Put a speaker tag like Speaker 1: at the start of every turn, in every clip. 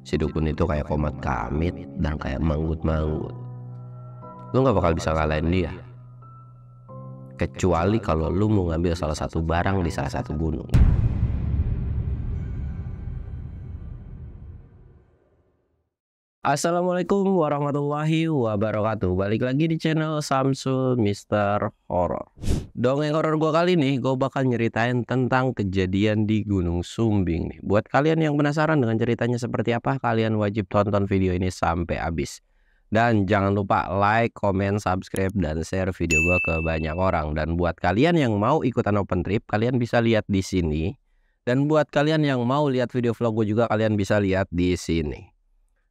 Speaker 1: Si dukun itu kayak komat kamit dan kayak manggut-manggut. Lu gak bakal bisa ngalahin dia, kecuali kalau lu mau ngambil salah satu barang di salah satu gunung. Assalamualaikum warahmatullahi wabarakatuh. Balik lagi di channel Samsul Mister Horror. Dongeng horor gue kali ini gue bakal nyeritain tentang kejadian di Gunung Sumbing nih. Buat kalian yang penasaran dengan ceritanya seperti apa, kalian wajib tonton video ini sampai habis. Dan jangan lupa like, comment, subscribe, dan share video gue ke banyak orang. Dan buat kalian yang mau ikutan open trip, kalian bisa lihat di sini. Dan buat kalian yang mau lihat video vlog gue juga, kalian bisa lihat di sini.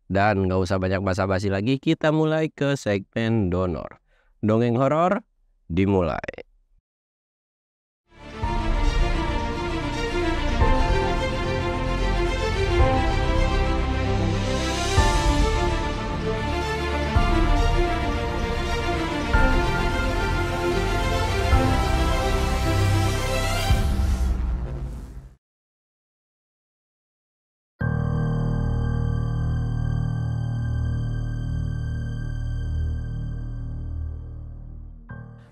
Speaker 1: Dan gak usah banyak basa-basi lagi, kita mulai ke segmen donor. Dongeng horor dimulai.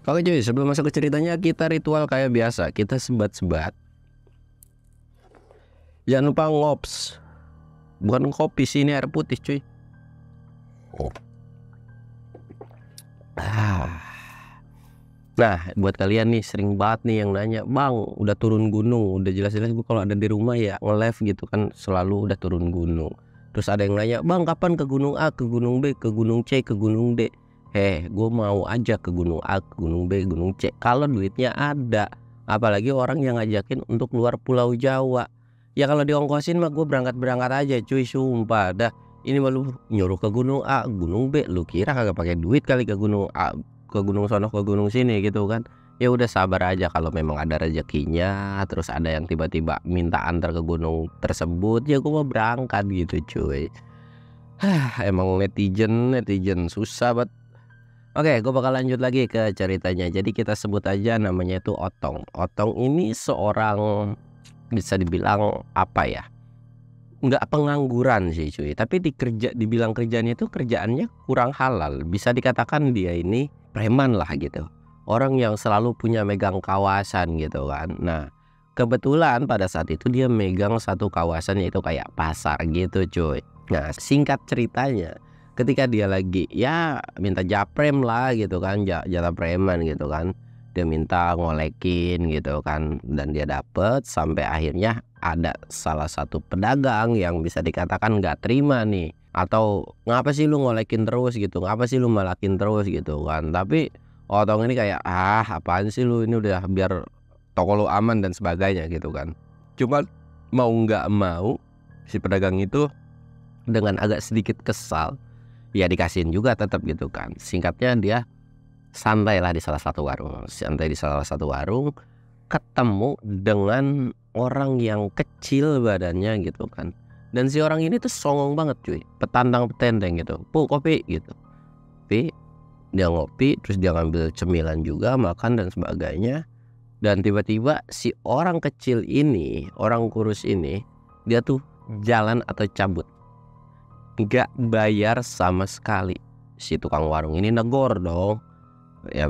Speaker 1: Oke cuy, sebelum masuk ke ceritanya, kita ritual kayak biasa. Kita sebat-sebat. Jangan lupa ngops. Bukan kopi sih, ini air putih cuy. Nah, buat kalian nih sering banget nih yang nanya, "Bang, udah turun gunung?" Udah jelas-jelas gue kalau ada di rumah ya nge-live gitu kan, selalu udah turun gunung. Terus ada yang nanya, "Bang, kapan ke gunung A, ke gunung B, ke gunung C, ke gunung D?" Gue mau aja ke gunung A, ke gunung B, gunung C kalau duitnya ada. Apalagi orang yang ngajakin untuk luar Pulau Jawa. Ya kalau diongkosin mah gue berangkat aja cuy, sumpah dah. Ini malu nyuruh ke gunung A, gunung B, lu kira kagak pakai duit kali ke gunung A, ke gunung sono, ke gunung sini gitu kan. Ya udah sabar aja, kalau memang ada rezekinya, terus ada yang tiba-tiba minta antar ke gunung tersebut, ya gue mau berangkat gitu cuy. Emang netizen susah banget. Oke, gue bakal lanjut lagi ke ceritanya. Jadi kita sebut aja namanya itu Otong. Otong ini seorang, bisa dibilang apa ya, nggak pengangguran sih cuy, tapi dibilang kerjaannya itu kerjaannya kurang halal. Bisa dikatakan dia ini preman lah gitu, orang yang selalu punya megang kawasan gitu kan. Nah kebetulan pada saat itu dia megang satu kawasan, yaitu kayak pasar gitu cuy. Nah singkat ceritanya, ketika dia lagi ya minta japrem lah gitu kan, jatah preman gitu kan, dia minta ngolekin gitu kan, dan dia dapet. Sampai akhirnya ada salah satu pedagang yang bisa dikatakan nggak terima nih, atau ngapa sih lu ngolekin terus gitu, ngapa sih lu malakin terus gitu kan. Tapi Otong ini kayak, apaan sih lu, ini udah biar toko lu aman dan sebagainya gitu kan. Cuman mau nggak mau si pedagang itu dengan agak sedikit kesal, ya dikasihin juga tetap gitu kan. Singkatnya dia santai lah di salah satu warung, ketemu dengan orang yang kecil badannya gitu kan. Dan si orang ini tuh songong banget cuy, petantang petenteng gitu. Kopi gitu. Tapi dia ngopi, terus dia ngambil cemilan juga, makan dan sebagainya. Dan tiba-tiba si orang kecil ini, orang kurus ini, dia tuh jalan atau cabut, nggak bayar sama sekali. Si tukang warung ini negor dong. Ya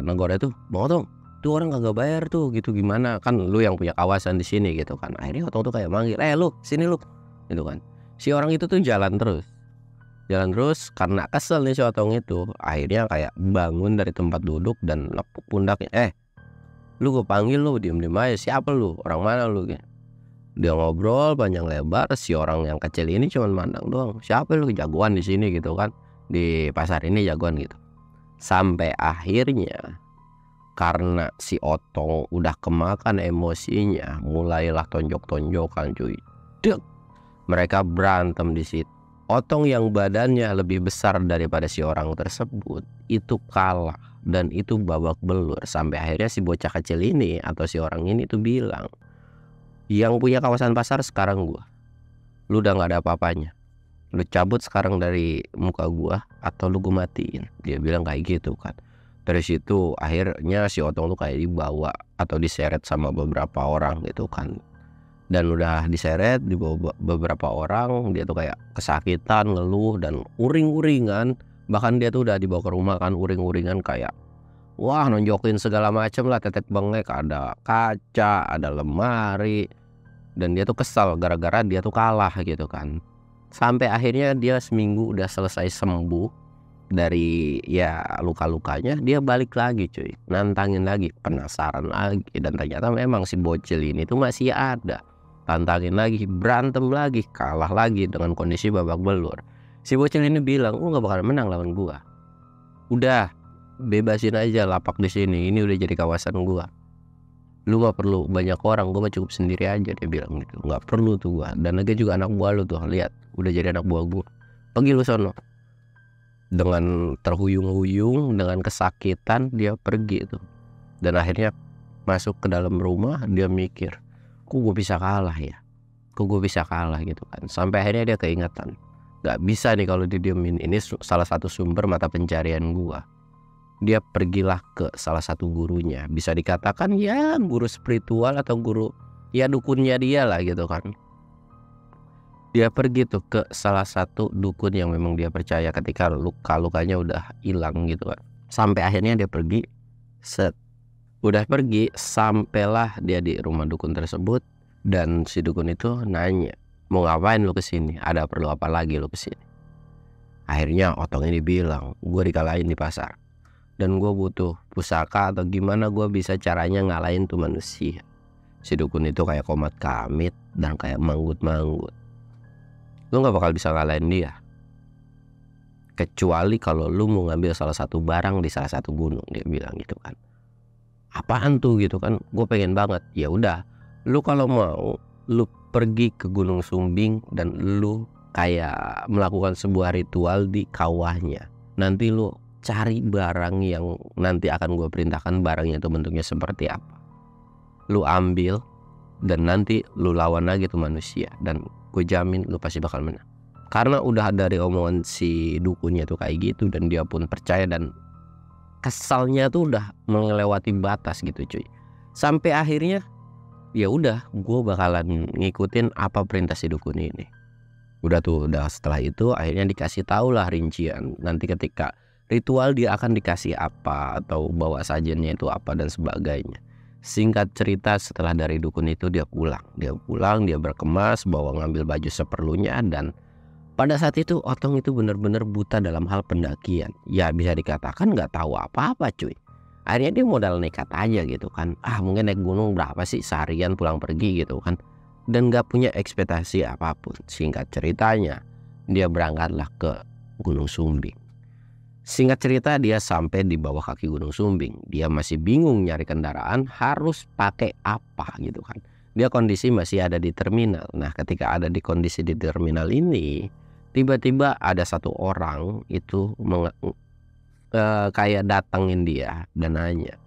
Speaker 1: negornya tuh, "Bang Otong, tuh orang kagak bayar tuh gitu, gimana, kan lu yang punya kawasan di sini gitu kan." Akhirnya Otong tuh kayak manggil, "Lu sini lu," gitu kan. Si orang itu tuh jalan terus karena kesel nih si Otong itu. Akhirnya kayak bangun dari tempat duduk dan nepuk pundaknya, "Lu gue panggil, lu diem aja, siapa lu, orang mana lu?" Dia ngobrol panjang lebar. Si orang yang kecil ini cuman mandang doang, "Siapa lu, jagoan di sini gitu kan, di pasar ini jagoan gitu." Sampai akhirnya karena si Otong udah kemakan emosinya, mulailah tonjok-tonjokan cuy. Dek, mereka berantem di situ. Otong yang badannya lebih besar daripada si orang tersebut itu kalah, dan itu babak belur. Sampai akhirnya si bocah kecil ini atau si orang ini tuh bilang, "Yang punya kawasan pasar sekarang gua, lu udah nggak ada apa-apanya, lu cabut sekarang dari muka gua atau lu gua matiin." Dia bilang kayak gitu kan. Dari situ akhirnya si Otong tuh kayak dibawa atau diseret sama beberapa orang gitu kan. dan udah diseret dibawa beberapa orang. Dia tuh kayak kesakitan, ngeluh dan uring-uringan. Bahkan dia tuh udah dibawa ke rumah kan, uring-uringan kayak wah nonjokin segala macem lah, tetek bengek, ada kaca, ada lemari. Dan dia tuh kesal gara-gara dia tuh kalah gitu kan. Sampai akhirnya dia seminggu udah selesai sembuh dari ya luka-lukanya, dia balik lagi cuy, nantangin lagi, penasaran lagi, dan ternyata memang si bocil ini tuh masih ada. Tantangin lagi, berantem lagi, kalah lagi dengan kondisi babak belur. Si bocil ini bilang, lu nggak bakal menang lawan gua. Udah, bebasin aja lapak di sini, ini udah jadi kawasan gua. Lu nggak perlu banyak orang, gua mah cukup sendiri aja, dia bilang gitu. Nggak perlu tuh gua, dan lagi juga anak buah lu tuh, lihat, udah jadi anak buah gua. Pergi lu sono. Dengan terhuyung-huyung, dengan kesakitan dia pergi tuh. Dan akhirnya masuk ke dalam rumah, dia mikir, kok gue bisa kalah ya, kok gue bisa kalah gitu kan. Sampai akhirnya dia keingatan, gak bisa nih kalau didiemin, ini salah satu sumber mata pencarian gua. Dia pergilah ke salah satu gurunya, bisa dikatakan ya guru spiritual atau guru ya dukunnya dia lah gitu kan. Dia pergi tuh ke salah satu dukun yang memang dia percaya ketika luka-lukanya udah hilang gitu kan. Sampai akhirnya dia pergi, udah pergi, sampailah dia di rumah dukun tersebut. Dan si dukun itu nanya, mau ngapain lu kesini? Ada perlu apa lagi lu kesini? Akhirnya Otong ini bilang, gue dikalahin di pasar, dan gue butuh pusaka atau gimana gue bisa caranya ngalahin tuh manusia. Si dukun itu kayak komat kamit dan kayak manggut-manggut. Lu gak bakal bisa ngalahin dia, kecuali kalau lu mau ngambil salah satu barang di salah satu gunung, dia bilang gitu kan. Apaan tuh gitu kan, gue pengen banget. Ya udah, lu kalau mau, lu pergi ke Gunung Sumbing dan lu kayak melakukan sebuah ritual di kawahnya. Nanti lu cari barang yang nanti akan gue perintahkan, barangnya itu bentuknya seperti apa. Lu ambil dan nanti lu lawan lagi tuh manusia, dan gue jamin lu pasti bakal menang. Karena udah dari omongan si dukunnya tuh kayak gitu, dan dia pun percaya, dan kesalnya tuh udah melewati batas gitu cuy. Sampai akhirnya ya udah, gue bakalan ngikutin apa perintah si dukun ini. Udah setelah itu akhirnya dikasih tahu lah rincian, nanti ketika ritual dia akan dikasih apa, atau bawa sajennya itu apa dan sebagainya. Singkat cerita, setelah dari dukun itu dia pulang, dia berkemas, bawa ngambil baju seperlunya. Dan pada saat itu Otong itu benar-benar buta dalam hal pendakian. Ya bisa dikatakan nggak tahu apa-apa cuy. Akhirnya dia modal nekat aja gitu kan. Mungkin naik gunung berapa sih seharian pulang pergi gitu kan. Dan nggak punya ekspektasi apapun. Singkat ceritanya, dia berangkatlah ke Gunung Sumbing. Singkat cerita, dia sampai di bawah kaki Gunung Sumbing. Dia masih bingung nyari kendaraan harus pakai apa gitu kan. Dia kondisi masih ada di terminal. Nah, ketika ada di kondisi di terminal ini, tiba-tiba ada satu orang itu kayak datengin dia dan nanya,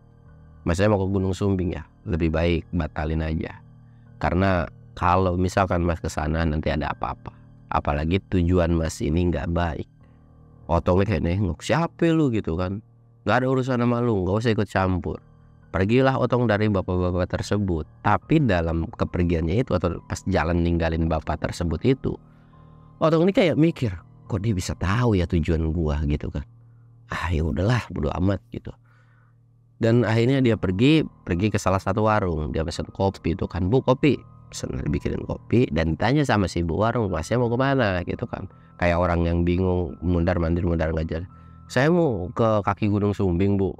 Speaker 1: "Mas, saya mau ke Gunung Sumbing ya, lebih baik batalin aja. Karena kalau misalkan Mas ke sana nanti ada apa-apa. Apalagi tujuan Mas ini nggak baik." Otongnya kayak nengok, siapa lu gitu kan, gak ada urusan sama lu, gak usah ikut campur. Pergilah Otong dari bapak-bapak tersebut. Tapi dalam kepergiannya itu, atau pas jalan ninggalin bapak tersebut itu, Otong ini kayak mikir, kok dia bisa tahu ya tujuan gua gitu kan. Ya udahlah, bodo amat gitu. Dan akhirnya dia pergi ke salah satu warung. Dia pesen kopi itu kan, "Bu, kopi." Bikinin kopi dan ditanya sama si ibu warung, "Masnya mau kemana?" gitu kan. Kayak orang yang bingung, mundar mandir ngajar. "Saya mau ke kaki Gunung Sumbing, Bu.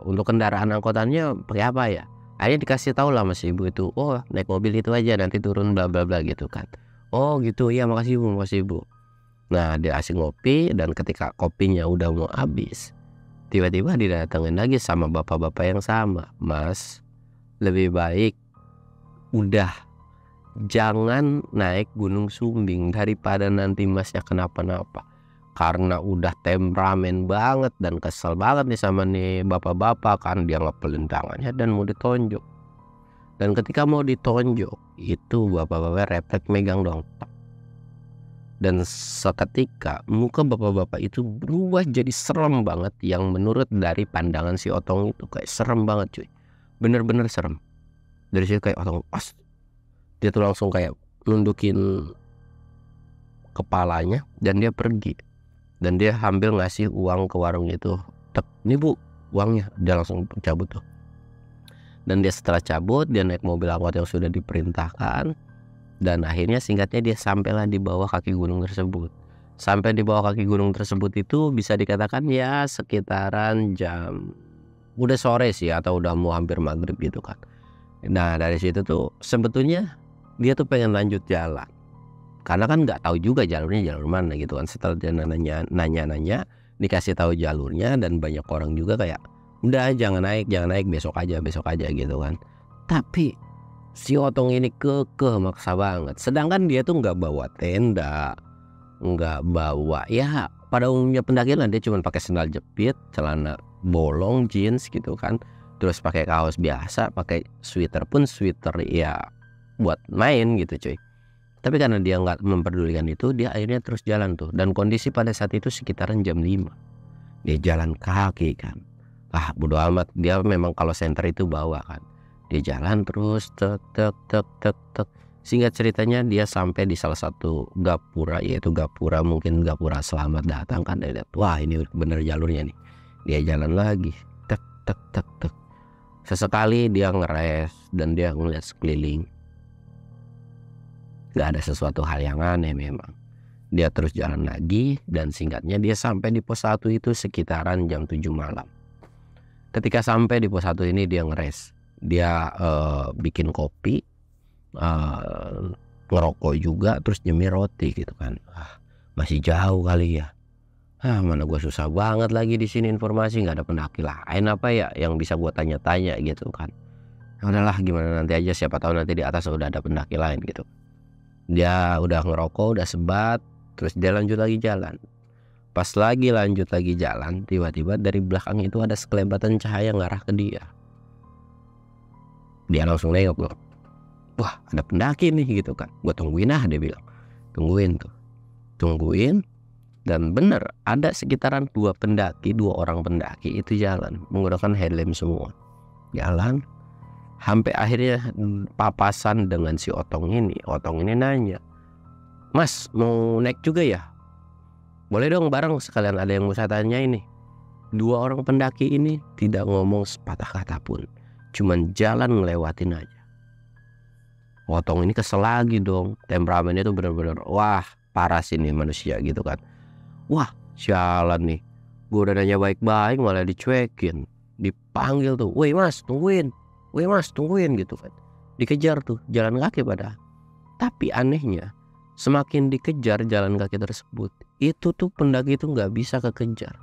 Speaker 1: Untuk kendaraan angkutannya pakai apa ya?" Akhirnya dikasih tahu lah sama si ibu itu, "Oh, naik mobil itu aja, nanti turun bla bla bla," gitu kan. "Oh gitu, iya makasih Bu, makasih Bu." Nah, dia asik ngopi, dan ketika kopinya udah mau habis, tiba-tiba didatengin lagi sama bapak-bapak yang sama. "Mas, lebih baik udah jangan naik Gunung Sumbing daripada nanti Masnya kenapa-napa. Karena udah temperamen banget dan kesel banget nih sama nih bapak-bapak kan." Dia ngepelin tangannya dan mau ditonjok. Dan ketika mau ditonjok, itu bapak-bapak refleks megang dong. Dan seketika muka bapak-bapak itu berubah jadi serem banget, yang menurut dari pandangan si Otong itu kayak serem banget cuy. Bener-bener serem. Dari situ kayak Otong, Dia tuh langsung kayak nundukin kepalanya dan dia pergi. Dan dia hampir ngasih uang ke warung itu. Tek, "Ini Bu, uangnya." Dia langsung cabut tuh. Dan dia setelah cabut, dia naik mobil angkot yang sudah diperintahkan. Dan akhirnya singkatnya dia sampailah di bawah kaki gunung tersebut. Sampai di bawah kaki gunung tersebut itu bisa dikatakan ya sekitaran jam udah sore sih, atau udah mau hampir maghrib gitu kan. Nah dari situ tuh sebetulnya dia tuh pengen lanjut jalan, karena kan nggak tahu juga jalurnya jalur mana gitu kan. Setelah dia nanya dikasih tahu jalurnya, dan banyak orang juga kayak udah jangan naik besok aja gitu kan. Tapi si Otong ini kekeh maksa banget. Sedangkan dia tuh nggak bawa tenda, nggak bawa, ya pada umumnya pendaki lah, dia cuma pakai sandal jepit, celana bolong, jeans gitu kan, terus pakai kaos biasa, pakai sweater pun sweater ya buat main gitu cuy. Tapi karena dia nggak memperdulikan itu, dia akhirnya terus jalan tuh. Dan kondisi pada saat itu sekitaran jam 5. Dia jalan kaki kan. Bodo amat, dia memang kalau senter itu bawa kan. Dia jalan terus tek. Singkat ceritanya dia sampai di salah satu gapura, yaitu gapura, mungkin gapura selamat datang kan. Dia lihat, wah ini bener jalurnya nih. Dia jalan lagi tek. Sesekali dia ngeres dan dia ngeliat sekeliling. Gak ada sesuatu hal yang aneh memang. Dia terus jalan lagi, dan singkatnya dia sampai di pos 1 itu sekitaran jam 7 malam. Ketika sampai di pos 1 ini dia ngeres. Dia bikin kopi, ngerokok juga, terus nyemir roti gitu kan. Masih jauh kali ya. Mana gue susah banget lagi di sini informasi, nggak ada pendaki lain apa ya yang bisa gue tanya-tanya gitu kan. Udahlah gimana nanti aja, siapa tahu nanti di atas udah ada pendaki lain gitu. Dia udah ngerokok, udah sebat, terus dia lanjut lagi jalan. Pas lagi lanjut lagi jalan, tiba-tiba dari belakang itu ada sekelebatan cahaya ngarah ke dia. Dia langsung nengok loh. Wah ada pendaki nih gitu kan. Gue tungguin dia bilang. Tungguin. Dan bener ada sekitaran 2 orang pendaki itu jalan menggunakan headlamp semua. Jalan sampai akhirnya papasan dengan si Otong ini. Otong ini nanya, "Mas mau naik juga ya? Boleh dong bareng, sekalian ada yang mau saya tanya ini." 2 orang pendaki ini tidak ngomong sepatah kata pun, cuman jalan ngelewatin aja. Otong ini kesel lagi dong, temperamennya tuh bener-bener wah parah sih nih manusia gitu kan. Wah sialan nih, gue udah nanya baik-baik malah dicuekin. Dipanggil tuh, "Woi mas tungguin gitu kan." Dikejar tuh jalan kaki pada. Tapi anehnya semakin dikejar jalan kaki tersebut, itu tuh pendaki itu nggak bisa kekejar.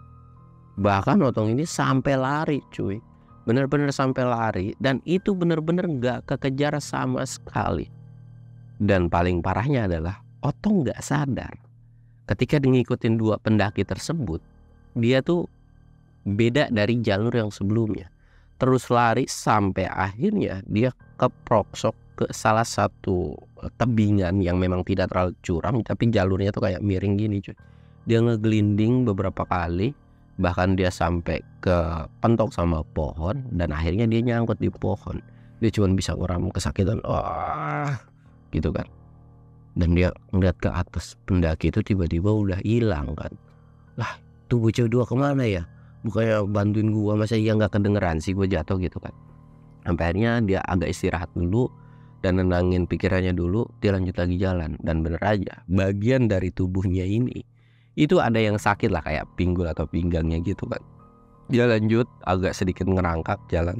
Speaker 1: Bahkan Otong ini sampai lari cuy, bener-bener sampai lari, dan itu bener-bener nggak kekejar sama sekali. Dan paling parahnya adalah Otong nggak sadar ketika ngikutin 2 pendaki tersebut, dia tuh beda dari jalur yang sebelumnya. Terus lari sampai akhirnya dia keproksok ke salah satu tebingan yang memang tidak terlalu curam, tapi jalurnya tuh kayak miring gini cuy. Dia ngegelinding beberapa kali, bahkan dia sampai ke pentok sama pohon, dan akhirnya dia nyangkut di pohon. Dia cuma bisa ngeram kesakitan, gitu kan. Dan dia ngeliat ke atas, pendaki itu tiba-tiba udah hilang kan. Lah tuh bocah 2 kemana ya? Bukannya bantuin gua, masa iya nggak kedengeran sih gua jatuh gitu kan. Sampai akhirnya dia agak istirahat dulu dan nenangin pikirannya dulu, dia lanjut lagi jalan. Dan bener aja, bagian dari tubuhnya ini itu ada yang sakit lah, kayak pinggul atau pinggangnya gitu kan. Dia lanjut agak sedikit ngerangkak jalan,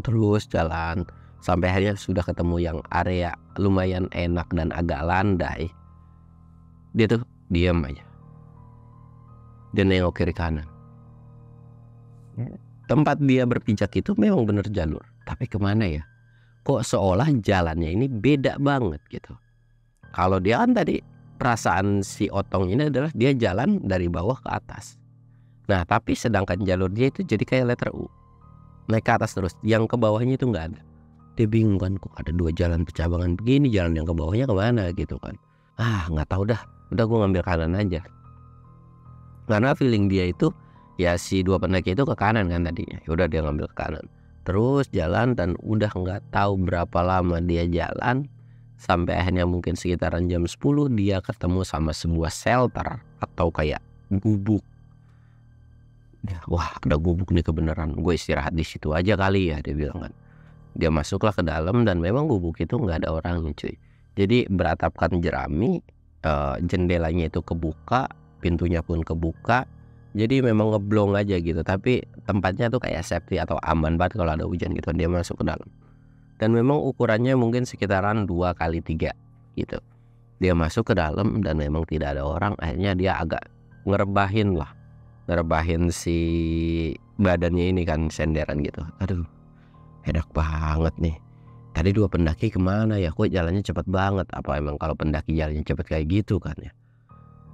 Speaker 1: terus jalan sampai akhirnya sudah ketemu yang area lumayan enak dan agak landai. Dia tuh diam aja, dia nengok kiri kanan. Tempat dia berpijak itu memang bener jalur, tapi kemana ya? Kok seolah jalannya ini beda banget gitu. Kalau dia kan tadi, perasaan si Otong ini adalah dia jalan dari bawah ke atas. Nah tapi sedangkan jalur dia itu jadi kayak letter U, naik ke atas terus, yang ke bawahnya itu nggak ada. Dia bingung kan, kok ada 2 jalan percabangan begini, jalan yang ke bawahnya kemana gitu kan. Nggak tahu dah, udah gue ngambil kanan aja. Karena feeling dia itu ya si 2 pendaki itu ke kanan kan tadinya. Udah dia ngambil ke kanan, terus jalan, dan udah nggak tahu berapa lama dia jalan Sampai akhirnya mungkin sekitaran jam 10 dia ketemu sama sebuah shelter atau kayak gubuk. Wah, ada gubuk nih kebenaran, gue istirahat di situ aja kali ya, dia bilang kan. Dia masuklah ke dalam dan memang gubuk itu nggak ada orangnya cuy. Jadi beratapkan jerami, jendelanya itu kebuka, pintunya pun kebuka. Jadi memang ngeblong aja gitu, tapi tempatnya tuh kayak safety atau aman banget kalau ada hujan gitu. Dia masuk ke dalam. Dan memang ukurannya mungkin sekitaran 2x3 gitu. Dia masuk ke dalam dan memang tidak ada orang. Akhirnya dia agak ngerebahin si badannya ini kan, senderan gitu. Aduh, enak banget nih. Tadi 2 pendaki kemana ya? Kok jalannya cepet banget? Apa emang kalau pendaki jalannya cepet kayak gitu kan ya?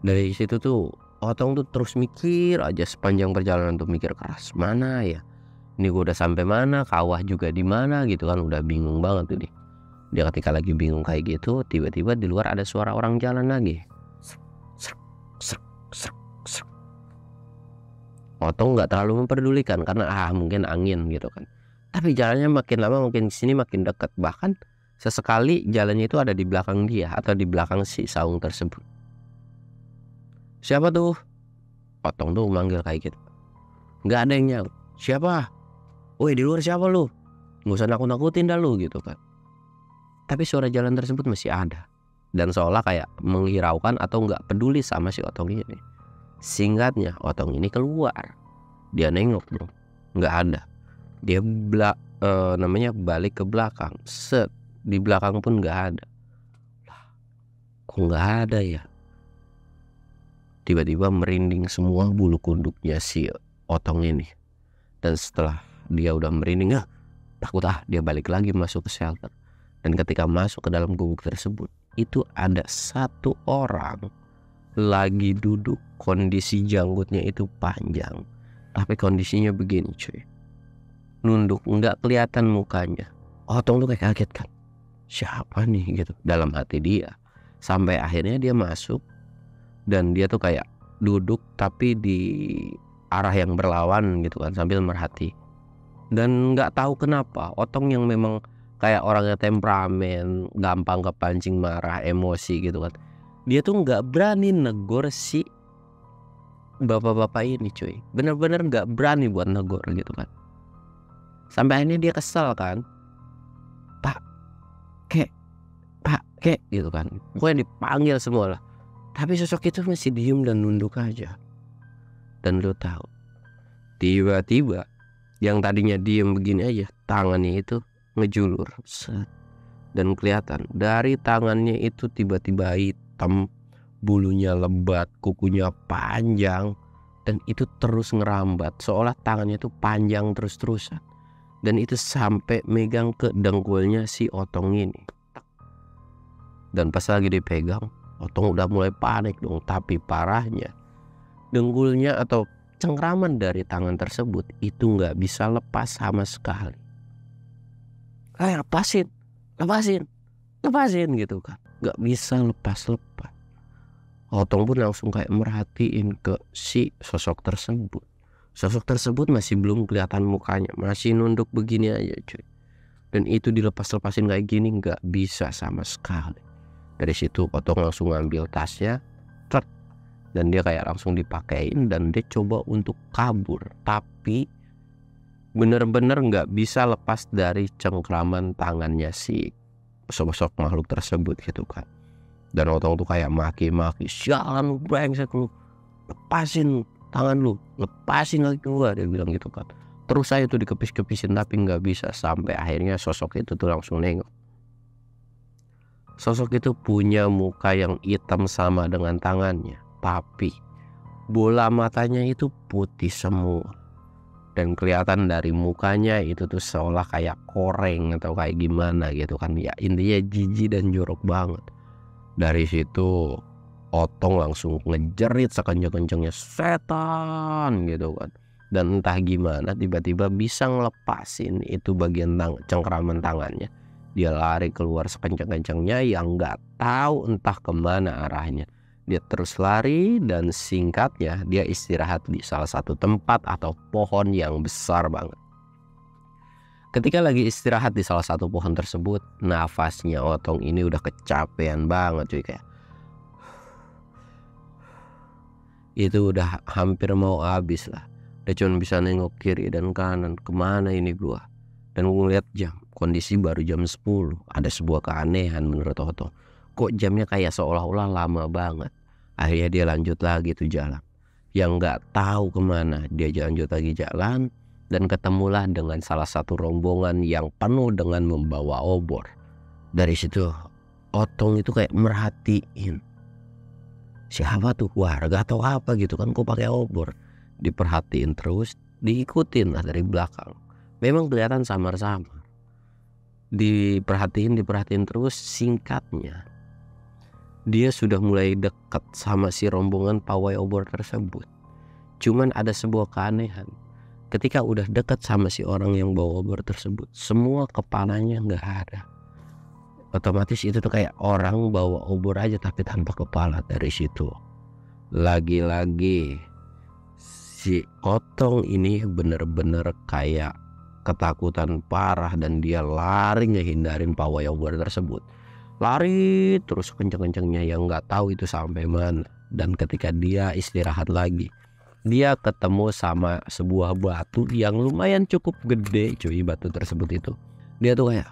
Speaker 1: Dari situ tuh Otong tuh terus mikir aja sepanjang perjalanan tuh, mikir keras, mana ya? Ini gue udah sampai mana? Kawah juga di mana gitu kan? Udah bingung banget tuh dia. Dia ketika lagi bingung kayak gitu, tiba-tiba di luar ada suara orang jalan lagi. Srek, srek, srek, srek. Otong nggak terlalu memperdulikan karena mungkin angin gitu kan. Tapi jalannya makin lama makin sini makin dekat. Bahkan sesekali jalannya itu ada di belakang dia atau di belakang si saung tersebut. Siapa tuh? Otong tuh manggil kayak gitu. Nggak ada yang nyaut. Siapa? Woi, di luar siapa lu? Nggak usah nakut-nakutin dah lu gitu kan. Tapi suara jalan tersebut masih ada. Dan seolah kayak menghiraukan atau nggak peduli sama si Otong ini. Singkatnya, Otong ini keluar. Dia nengok dong. Nggak ada. Dia balik ke belakang. Set. Di belakang pun nggak ada. Kok nggak ada ya? Tiba-tiba merinding semua bulu kuduknya si Otong ini. Dan setelah dia udah merinding, takut dia balik lagi masuk ke shelter. Dan ketika masuk ke dalam gubuk tersebut, itu ada 1 orang lagi duduk. Kondisi janggutnya itu panjang, tapi kondisinya begini cuy, nunduk, nggak kelihatan mukanya. Otong tuh kayak kaget kan, siapa nih gitu dalam hati dia. Sampai akhirnya dia masuk dan dia tuh kayak duduk tapi di arah yang berlawan gitu kan, sambil merhati. Dan nggak tahu kenapa Otong yang memang kayak orangnya temperamen, gampang kepancing marah, emosi gitu kan, dia tuh nggak berani negor si bapak-bapak ini cuy. Bener-bener nggak berani buat negor gitu kan. Sampai akhirnya dia kesel kan, Pak kek gitu kan. Pokoknya dipanggil semua lah. Tapi sosok itu masih diem dan nunduk aja. Dan lu tahu, tiba-tiba yang tadinya diem begini aja, tangannya itu ngejulur. Set. Dan kelihatan dari tangannya itu tiba-tiba hitam, bulunya lebat, kukunya panjang, dan itu terus ngerambat seolah tangannya itu panjang terus-terusan. Dan itu sampai megang ke dengkulnya si Otong ini. Dan pas lagi dipegang, Otong udah mulai panik dong. Tapi parahnya, dengkulnya atau cengkraman dari tangan tersebut itu nggak bisa lepas sama sekali. Lepasin gitu kan, nggak bisa lepas. Otong pun langsung kayak merhatiin ke si sosok tersebut. Sosok tersebut masih belum kelihatan mukanya, masih nunduk begini aja cuy. Dan itu dilepas-lepasin kayak gini nggak bisa sama sekali. Dari situ Otong langsung ngambil tasnya, dan dia kayak langsung dipakein dan dia coba untuk kabur. Tapi bener-bener nggak bisa lepas dari cengkraman tangannya si sosok makhluk tersebut gitu kan. Dan Otong tuh kayak maki-maki, sialan lu brengsek lu, lepasin tangan lu, lepasin lagi gua, dia bilang gitu kan. Terus saya tuh dikepis-kepisin tapi nggak bisa. Sampai akhirnya sosok itu tuh langsung nengok. Sosok itu punya muka yang hitam sama dengan tangannya, tapi bola matanya itu putih semua. Dan kelihatan dari mukanya itu tuh seolah kayak koreng atau kayak gimana gitu kan. Ya intinya jijik dan jorok banget. Dari situ Otong langsung ngejerit sekencang-kencangnya, setan gitu kan. Dan entah gimana tiba-tiba bisa ngelepasin itu bagian cengkraman tangannya. Dia lari keluar sekencang-kencangnya yang nggak tahu entah kemana arahnya. Dia terus lari dan singkatnya dia istirahat di salah satu tempat atau pohon yang besar banget. Ketika lagi istirahat di salah satu pohon tersebut, nafasnya Otong ini udah kecapean banget cuy, kayak itu udah hampir mau habis lah. Dia cuma bisa nengok kiri dan kanan, kemana ini gua. Dan ngeliat jam, kondisi baru jam 10. Ada sebuah keanehan menurut Otong. Kok jamnya kayak seolah-olah lama banget. Akhirnya dia lanjut lagi tuh jalan. Yang nggak tahu kemana, dia lanjut lagi jalan. Dan ketemulah dengan salah satu rombongan yang penuh dengan membawa obor. Dari situ Otong itu kayak merhatiin, siapa tuh warga atau apa gitu kan, kok pakai obor. Diperhatiin terus, diikutin lah dari belakang. Memang kelihatan samar-samar. Diperhatiin terus, singkatnya dia sudah mulai dekat sama si rombongan pawai obor tersebut. Cuman ada sebuah keanehan. Ketika udah dekat sama si orang yang bawa obor tersebut, semua kepalanya nggak ada. Otomatis itu tuh kayak orang bawa obor aja tapi tanpa kepala. Dari situ lagi-lagi si Otong ini bener-bener kayak ketakutan parah dan dia lari ngehindarin pawai obor tersebut. Lari terus kenceng-kencengnya yang nggak tahu itu sampai mana. Dan ketika dia istirahat lagi, dia ketemu sama sebuah batu yang lumayan cukup gede cuy. Batu tersebut itu dia tuh kayak,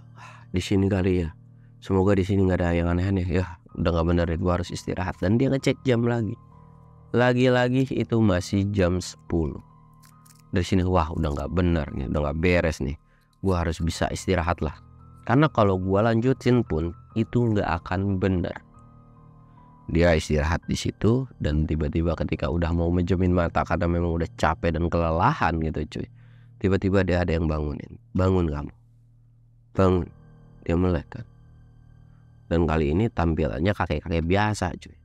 Speaker 1: di sini kali ya, semoga di sini nggak ada yang aneh-aneh ya. Udah nggak bener, gua harus istirahat. Dan dia ngecek jam lagi. Lagi-lagi itu masih jam 10. Dari sini wah udah nggak bener nih, udah nggak beres nih. Gua harus bisa istirahat lah. Karena kalau gua lanjutin pun itu nggak akan bener. Dia istirahat di situ dan tiba-tiba ketika udah mau menjemin mata karena memang udah capek dan kelelahan gitu cuy. Tiba-tiba dia ada yang bangunin. Bangun kamu. Bangun. Dia melek kan. Dan kali ini tampilannya kakek-kakek biasa cuy.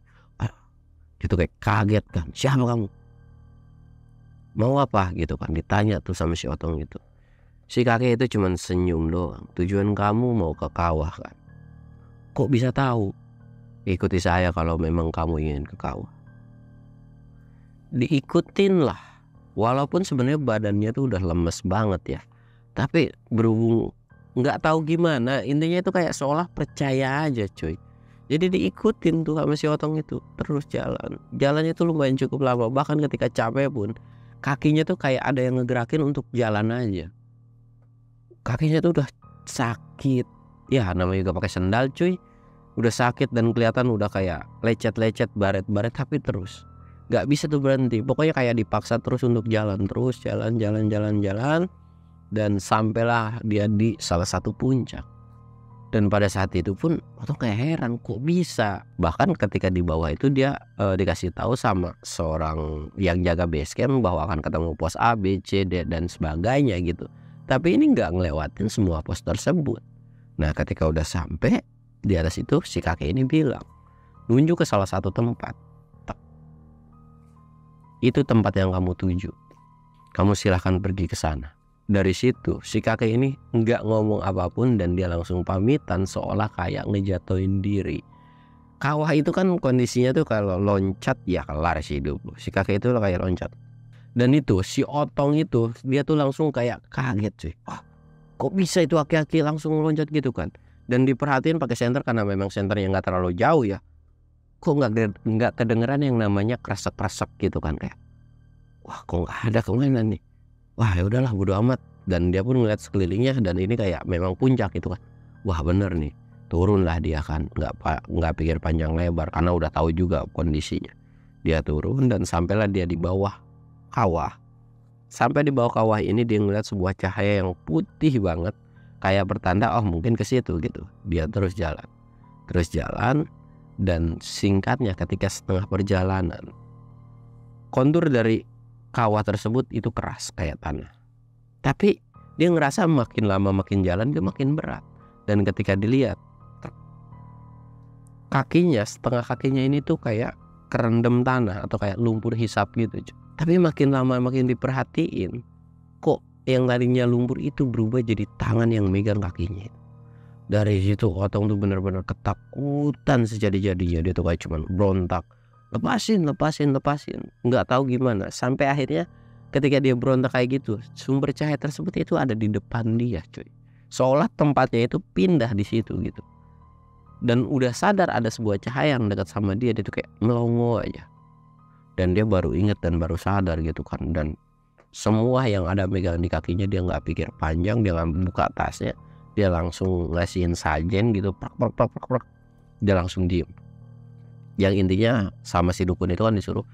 Speaker 1: Itu kayak kaget kan. Siapa kamu? Mau apa gitu kan. Ditanya tuh sama si Otong itu. Si kakek itu cuman senyum doang. Tujuan kamu mau ke kawah kan. Kok bisa tahu? Ikuti saya kalau memang kamu ingin ke kawah. Diikutin lah. Walaupun sebenarnya badannya tuh udah lemes banget ya. Tapi berhubung nggak tahu gimana, intinya itu kayak seolah percaya aja cuy. Jadi diikutin tuh sama si Otong itu. Terus jalan. Jalannya tuh lumayan cukup lama. Bahkan ketika capek pun kakinya tuh kayak ada yang ngegerakin untuk jalan aja. Kakinya tuh udah sakit. Ya namanya juga pakai sendal cuy. Udah sakit dan kelihatan udah kayak lecet-lecet, baret-baret, tapi terus gak bisa tuh berhenti. Pokoknya kayak dipaksa terus untuk jalan. Terus jalan. Dan sampailah dia di salah satu puncak. Dan pada saat itu pun Otong kayak heran kok bisa. Bahkan ketika di bawah itu dia dikasih tahu sama seorang yang jaga base camp bahwa akan ketemu pos A, B, C, D dan sebagainya gitu. Tapi ini nggak ngelewatin semua pos tersebut. Nah ketika udah sampai di atas itu si kakek ini bilang, nunjuk ke salah satu tempat. Itu tempat yang kamu tuju. Kamu silahkan pergi ke sana. Dari situ si kakek ini nggak ngomong apapun dan dia langsung pamitan seolah kayak ngejatuhin diri. Kawah itu kan kondisinya tuh kalau loncat ya kelar sih hidup. Si kakek itu kayak loncat. Dan itu si Otong itu dia tuh langsung kayak kaget cuy. Kok bisa itu aki-aki langsung loncat gitu kan. Dan diperhatiin pakai senter karena memang senternya nggak terlalu jauh ya. Kok nggak kedengeran yang namanya kresek-kresek gitu kan, kayak wah kok nggak ada, kemana nih. Wah ya udahlah bodo amat. Dan dia pun ngeliat sekelilingnya dan ini kayak memang puncak gitu kan. Wah bener nih, turunlah dia kan, nggak pikir panjang lebar karena udah tahu juga kondisinya. Dia turun dan sampailah dia di bawah kawah. Sampai di bawah kawah ini dia ngeliat sebuah cahaya yang putih banget, kayak bertanda oh mungkin ke situ gitu. Dia terus jalan dan singkatnya ketika setengah perjalanan, kontur dari kawah tersebut itu keras kayak tanah. Tapi dia ngerasa makin lama makin jalan dia makin berat. Dan ketika dilihat kakinya, setengah kakinya ini tuh kayak kerendam tanah atau kayak lumpur hisap gitu. Tapi makin lama makin diperhatiin, kok yang tadinya lumpur itu berubah jadi tangan yang megang kakinya. Dari situ Otong tuh benar-benar ketakutan sejadi-jadinya. Dia tuh kayak cuman berontak, lepasin, nggak tahu gimana. Sampai akhirnya Ketika dia berontak kayak gitu, sumber cahaya tersebut itu ada di depan dia, cuy. Seolah tempatnya itu pindah di situ gitu. Dan udah sadar ada sebuah cahaya yang dekat sama dia tuh kayak melongo aja. Dan dia baru inget dan baru sadar gitu kan. Dan semua yang ada megang di kakinya dia nggak pikir panjang, dia nggak buka tasnya, dia langsung ngasihin sajen gitu, prak, dia langsung diem. Yang intinya sama si dukun itu kan disuruh,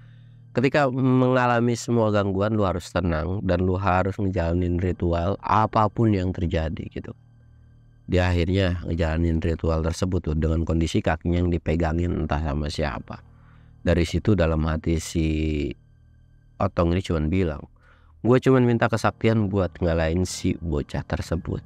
Speaker 1: ketika mengalami semua gangguan lu harus tenang dan lu harus ngejalanin ritual apapun yang terjadi gitu. Dia akhirnya ngejalanin ritual tersebut tuh dengan kondisi kakinya yang dipegangin entah sama siapa. Dari situ dalam hati si Otong ini cuman bilang, gue cuman minta kesaktian buat ngalahin si bocah tersebut.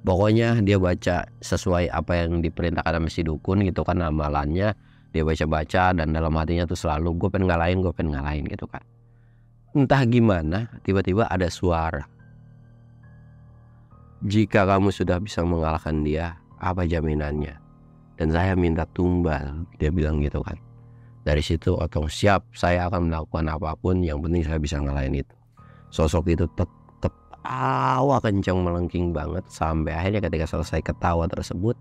Speaker 1: Pokoknya dia baca sesuai apa yang diperintahkan sama si dukun gitu kan amalannya. Dia baca-baca dan dalam hatinya tuh selalu gue pengen ngalahin gitu kan. Entah gimana tiba-tiba ada suara, jika kamu sudah bisa mengalahkan dia, apa jaminannya? Dan saya minta tumbal, dia bilang gitu kan. Dari situ Otong siap, saya akan melakukan apapun, yang penting saya bisa ngalahin itu. Sosok itu ketawa kencang melengking banget. Sampai akhirnya ketika selesai ketawa tersebut,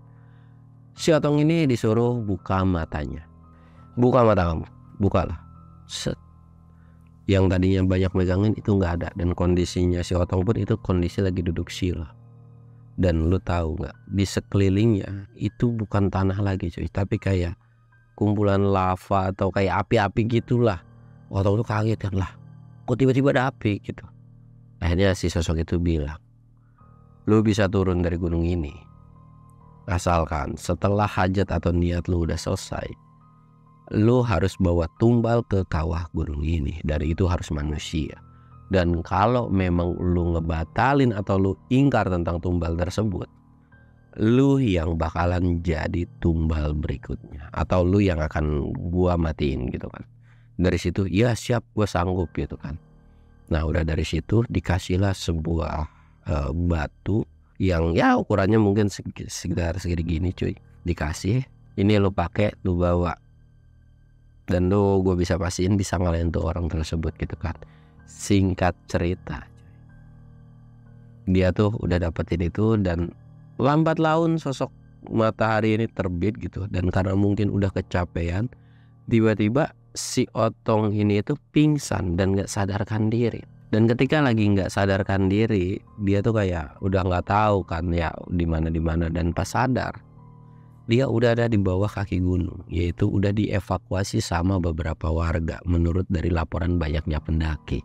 Speaker 1: si Otong ini disuruh buka matanya. Buka mata kamu, bukalah. Set. Yang tadinya banyak megangin itu nggak ada. Dan kondisinya si Otong pun itu kondisi lagi duduk sila. Dan lu tahu nggak, di sekelilingnya itu bukan tanah lagi cuy, tapi kayak kumpulan lava atau kayak api-api gitulah. Otong tuh kaget kan, lah kok tiba-tiba ada api gitu. Akhirnya si sosok itu bilang, lu bisa turun dari gunung ini asalkan setelah hajat atau niat lu udah selesai, lu harus bawa tumbal ke kawah gunung ini. Dari itu harus manusia. Dan kalau memang lu ngebatalin atau lu ingkar tentang tumbal tersebut, lu yang bakalan jadi tumbal berikutnya, atau lu yang akan gua matiin gitu kan. Dari situ ya siap, gua sanggup gitu kan. Nah udah dari situ dikasihlah sebuah batu yang ya ukurannya mungkin sekitar segini gini cuy. Dikasih, ini lu pakai, lu bawa, dan lu gue bisa pastiin bisa ngalahin tuh orang tersebut gitu kan. Singkat cerita, dia tuh udah dapetin itu dan lambat laun sosok matahari ini terbit gitu. Dan karena mungkin udah kecapean, tiba-tiba si Otong ini itu pingsan dan gak sadarkan diri. Dan ketika lagi gak sadarkan diri, dia tuh kayak udah gak tahu kan ya dimana. Dan pas sadar, dia udah ada di bawah kaki gunung, yaitu udah dievakuasi sama beberapa warga. Menurut dari laporan banyaknya pendaki,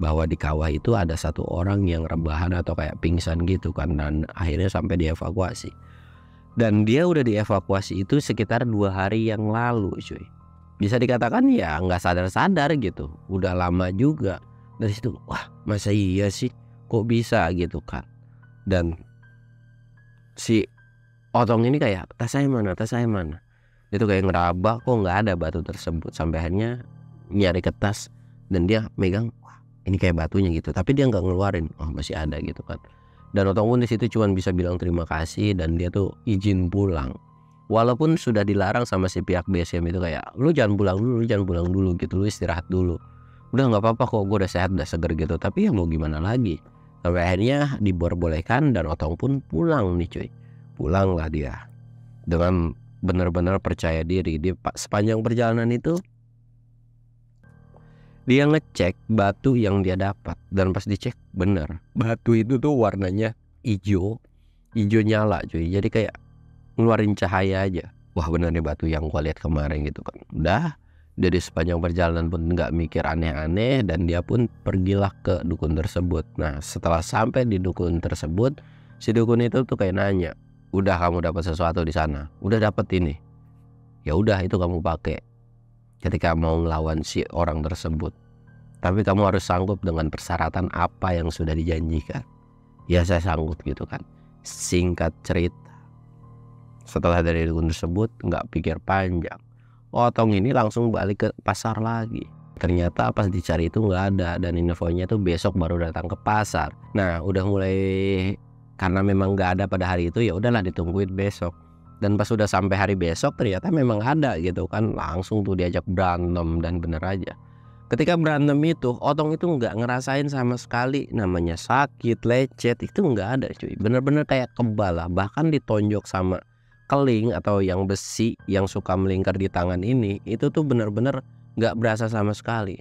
Speaker 1: bahwa di kawah itu ada satu orang yang rebahan atau kayak pingsan gitu kan. Dan akhirnya sampai dievakuasi. Dan dia udah dievakuasi itu sekitar 2 hari yang lalu cuy. Bisa dikatakan ya gak sadar-sadar gitu, udah lama juga. Dari situ, wah masa iya sih, kok bisa gitu kan. Dan si Otong ini kayak tas saya mana. Dia tuh kayak ngeraba kok nggak ada batu tersebut. Sampai akhirnya nyari ke tas dan dia megang, wah ini kayak batunya gitu. Tapi dia nggak ngeluarin, oh masih ada gitu kan. Dan Otong pun di situ cuma bisa bilang terima kasih dan dia tuh izin pulang. Walaupun sudah dilarang sama si pihak BSM itu kayak, lu jangan pulang dulu gitu, lu istirahat dulu. Udah nggak apa-apa kok, gue udah sehat, udah seger gitu. Tapi ya mau gimana lagi. Sampai akhirnya dibolehkan dan Otong pun pulang nih cuy. Pulanglah dia dengan benar-benar percaya diri. Dia sepanjang perjalanan itu dia ngecek batu yang dia dapat. Dan pas dicek bener, batu itu tuh warnanya hijau nyala cuy. Jadi kayak ngeluarin cahaya aja. Wah bener nih batu yang gua lihat kemarin gitu kan. Udah dari sepanjang perjalanan pun nggak mikir aneh-aneh. Dan dia pun pergilah ke dukun tersebut. Nah setelah sampai di dukun tersebut, si dukun itu tuh kayak nanya, udah kamu dapat sesuatu di sana? Udah dapat ini. Ya udah itu kamu pakai ketika mau ngelawan si orang tersebut. Tapi kamu harus sanggup dengan persyaratan apa yang sudah dijanjikan. Ya saya sanggup gitu kan. Singkat cerita, setelah dari dukun tersebut nggak pikir panjang, Otong ini langsung balik ke pasar lagi. Ternyata pas dicari itu nggak ada. Dan infonya tuh besok baru datang ke pasar. Nah udah mulai, karena memang nggak ada pada hari itu, ya udahlah ditungguin besok. Dan pas sudah sampai hari besok ternyata memang ada gitu kan. Langsung tuh diajak berantem dan bener aja. Ketika berantem itu, Otong itu nggak ngerasain sama sekali namanya sakit, lecet, itu nggak ada cuy. Bener-bener kayak kebal lah, bahkan ditonjok sama keling atau yang besi yang suka melingkar di tangan ini, itu tuh bener-bener nggak berasa sama sekali.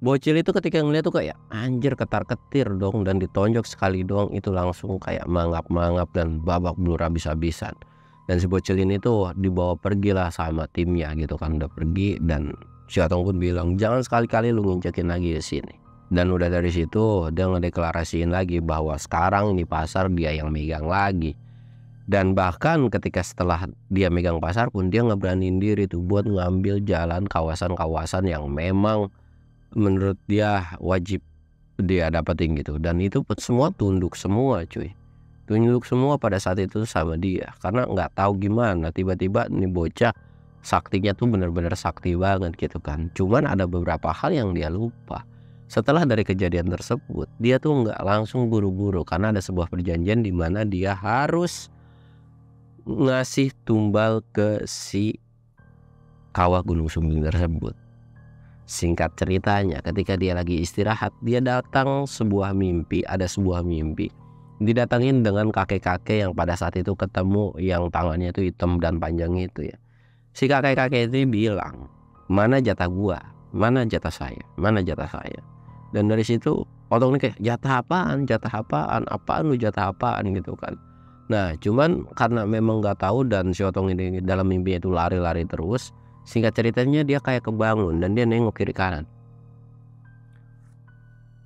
Speaker 1: Bocil itu ketika ngeliat tuh kayak anjir ketar-ketir dong, dan ditonjok sekali doang itu langsung kayak mangap-mangap dan babak belur habis-habisan. Dan si bocil ini tuh dibawa pergilah sama timnya gitu kan, udah pergi, dan si Otong pun bilang jangan sekali-kali lu nginjekin lagi ke sini. Dan udah dari situ dia ngedeklarasiin lagi bahwa sekarang ini pasar dia yang megang lagi. Dan bahkan ketika setelah dia megang pasar pun dia ngeberaniin diri tuh buat ngambil jalan kawasan-kawasan yang memang menurut dia wajib dia dapetin gitu. Dan itu semua tunduk semua cuy, tunduk semua pada saat itu sama dia, karena nggak tahu gimana tiba-tiba nih bocah saktinya tuh bener-bener sakti banget gitu kan. Cuman ada beberapa hal yang dia lupa. Setelah dari kejadian tersebut dia tuh nggak langsung buru-buru, karena ada sebuah perjanjian di mana dia harus ngasih tumbal ke si kawah Gunung Sumbing tersebut. Singkat ceritanya, ketika dia lagi istirahat, dia datang sebuah mimpi, ada sebuah mimpi didatangin dengan kakek-kakek yang pada saat itu ketemu, yang tangannya itu hitam dan panjang itu ya. Si kakek-kakek itu bilang, mana jatah gua, mana jatah saya, mana jatah saya. Dan dari situ Otong nih kayak jatah apaan, apaan lu jatah apaan gitu kan. Nah cuman karena memang nggak tahu, dan si Otong ini dalam mimpinya itu lari-lari terus. Singkat ceritanya dia kayak kebangun dan dia nengok kiri kanan.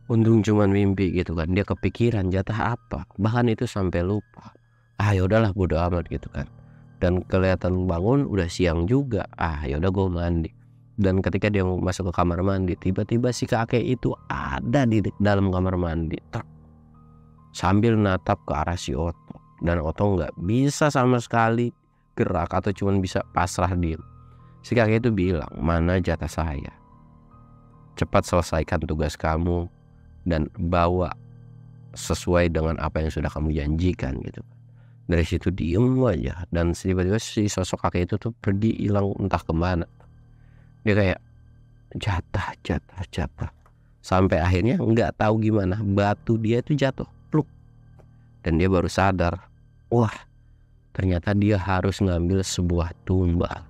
Speaker 1: Untung cuman mimpi gitu kan, dia kepikiran jatah apa, bahkan itu sampai lupa. Ya udahlah bodo amat gitu kan. Dan kelihatan bangun udah siang juga. Ya udah gue mandi. Dan ketika dia mau masuk ke kamar mandi, tiba-tiba si kakek itu ada di dalam kamar mandi, sambil natap ke arah si Otong. Dan Otong nggak bisa sama sekali gerak atau cuman bisa pasrah diem. Si kakek itu bilang, mana jatah saya, cepat selesaikan tugas kamu dan bawa sesuai dengan apa yang sudah kamu janjikan gitu. Dari situ diem aja, dan tiba-tiba si sosok kakek itu tuh pergi hilang entah kemana. Dia kayak jatah sampai akhirnya nggak tahu gimana batu dia itu jatuh pluk, dan dia baru sadar, wah ternyata dia harus ngambil sebuah tumbal.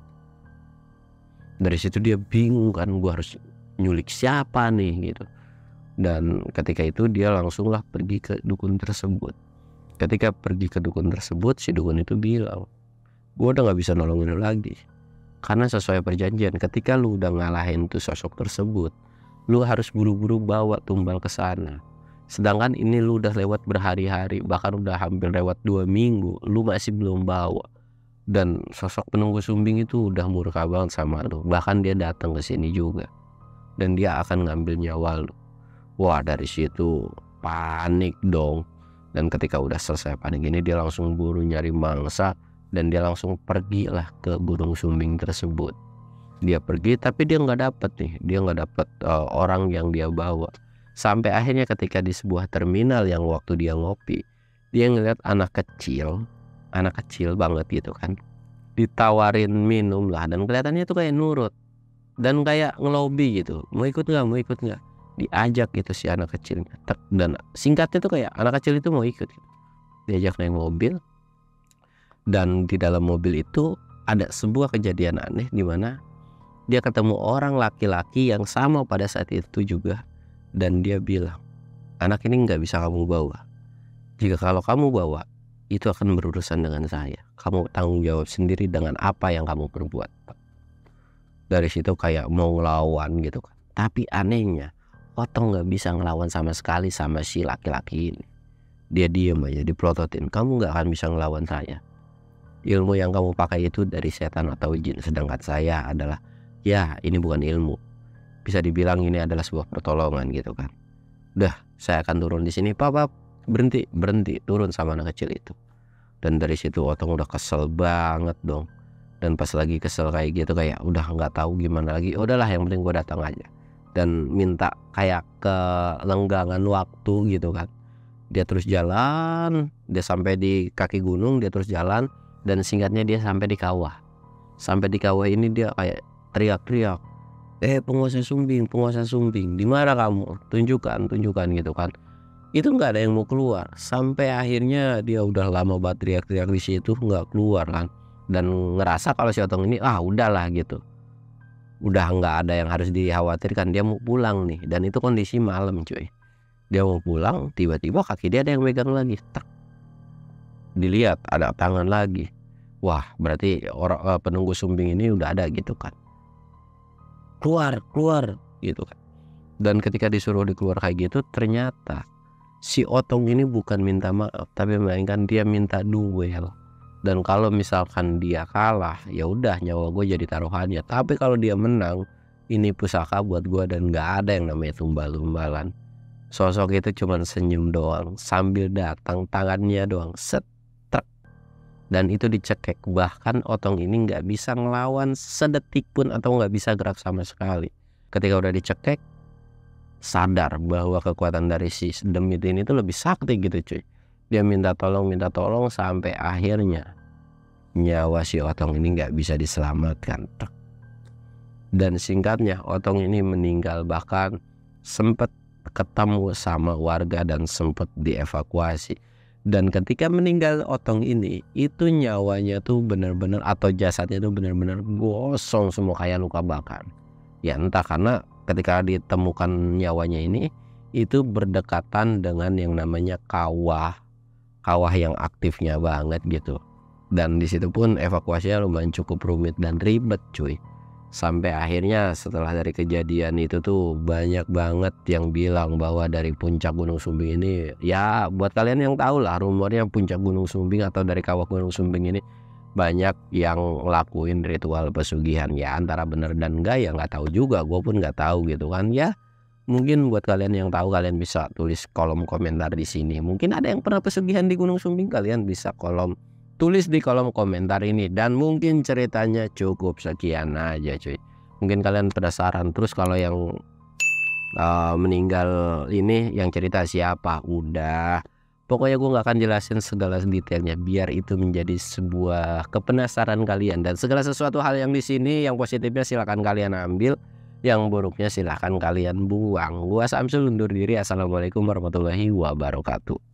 Speaker 1: Dari situ dia bingung kan, gua harus nyulik siapa nih gitu. Dan ketika itu dia langsunglah pergi ke dukun tersebut. Ketika pergi ke dukun tersebut, si dukun itu bilang, gua udah gak bisa nolongin lu lagi, karena sesuai perjanjian ketika lu udah ngalahin tuh sosok tersebut, lu harus buru-buru bawa tumbal ke sana. Sedangkan ini lu udah lewat berhari-hari, bahkan udah hampir lewat 2 minggu, lu masih belum bawa. Dan sosok penunggu sumbing itu udah murka banget sama lu, bahkan dia datang ke sini juga, dan dia akan ngambil nyawa lu. Wah dari situ panik dong. Dan ketika udah selesai panik ini, dia langsung buru nyari mangsa, dan dia langsung pergilah ke Gunung Sumbing tersebut. Dia pergi tapi dia nggak dapet orang yang dia bawa. Sampai akhirnya ketika di sebuah terminal yang waktu dia ngopi, dia ngeliat anak kecil banget gitu kan, ditawarin minum lah, dan kelihatannya tuh kayak nurut dan kayak ngelobi gitu, mau ikut nggak, diajak gitu si anak kecilnya. Dan singkatnya tuh kayak anak kecil itu mau ikut gitu. Diajak naik mobil, dan di dalam mobil itu ada sebuah kejadian aneh di mana dia ketemu orang laki-laki yang sama pada saat itu juga, dan dia bilang, anak ini nggak bisa kamu bawa, jika kalau kamu bawa itu akan berurusan dengan saya, kamu tanggung jawab sendiri dengan apa yang kamu perbuat. Dari situ kayak mau ngelawan gitu kan, tapi anehnya Otong nggak bisa ngelawan sama sekali sama si laki-laki ini. Dia diem aja, dipelototin, kamu nggak akan bisa ngelawan saya, ilmu yang kamu pakai itu dari setan atau jin, sedangkan saya adalah, ya ini bukan ilmu, bisa dibilang ini adalah sebuah pertolongan gitu kan. Udah, saya akan turun di sini, pap, berhenti, turun sama anak kecil itu. Dan dari situ Otong udah kesel banget dong. Dan pas lagi kesel kayak gitu, kayak udah nggak tahu gimana lagi, udahlah yang penting gue datang aja, dan minta kayak kelenggangan waktu gitu kan. Dia terus jalan, dia sampai di kaki gunung, dia terus jalan, dan singkatnya dia sampai di kawah. Sampai di kawah ini dia kayak teriak-teriak, penguasa Sumbing, di mana kamu? Tunjukkan tunjukkan," gitu kan. Itu nggak ada yang mau keluar, sampai akhirnya dia udah lama banget teriak-teriak di situ nggak keluar kan, dan ngerasa kalau si Otong ini, ah udahlah gitu, udah nggak ada yang harus dikhawatirkan, dia mau pulang nih, dan itu kondisi malam cuy. Dia mau pulang, tiba-tiba kaki dia ada yang megang lagi, tak, dilihat ada tangan lagi. Wah berarti orang, penunggu Sumbing ini udah ada gitu kan, "Keluar keluar," gitu kan. Dan ketika disuruh dikeluar kayak gitu, ternyata si Otong ini bukan minta maaf, tapi melainkan dia minta duel. Dan kalau misalkan dia kalah, ya udah nyawa gue jadi taruhannya. Tapi kalau dia menang, ini pusaka buat gue dan nggak ada yang namanya tumbal-tumbalan. Sosok itu cuman senyum doang, sambil datang tangannya doang, set, trek, dan itu dicekek. Bahkan Otong ini nggak bisa ngelawan sedetik pun atau nggak bisa gerak sama sekali. Ketika udah dicekek, sadar bahwa kekuatan dari si demit ini tuh lebih sakti gitu cuy. Dia minta tolong sampai akhirnya nyawa si Otong ini nggak bisa diselamatkan. Dan singkatnya Otong ini meninggal, bahkan sempet ketemu sama warga dan sempet dievakuasi. Dan ketika meninggal Otong ini, itu nyawanya tuh bener-bener atau jasadnya tuh bener-bener gosong semua kayak luka bakar. Ya entah karena ketika ditemukan nyawanya ini itu berdekatan dengan yang namanya kawah yang aktifnya banget gitu. Dan disitu pun evakuasinya lumayan cukup rumit dan ribet cuy. Sampai akhirnya setelah dari kejadian itu tuh banyak banget yang bilang bahwa dari puncak Gunung Sumbing ini, ya buat kalian yang tahu lah rumornya puncak Gunung Sumbing atau dari kawah Gunung Sumbing ini banyak yang ngelakuin ritual pesugihan. Ya antara bener dan enggak ya nggak tahu juga, gue pun nggak tahu gitu kan. Ya mungkin buat kalian yang tahu, kalian bisa tulis kolom komentar di sini. Mungkin ada yang pernah pesugihan di Gunung Sumbing, kalian bisa tulis di kolom komentar ini. Dan mungkin ceritanya cukup sekian aja cuy. Mungkin kalian penasaran terus kalau yang meninggal ini yang cerita siapa. Udah, pokoknya gue gak akan jelasin segala detailnya biar itu menjadi sebuah kepenasaran kalian. Dan segala sesuatu hal yang di sini yang positifnya silahkan kalian ambil, yang buruknya silahkan kalian buang. Gua Samsul undur diri. Assalamualaikum warahmatullahi wabarakatuh.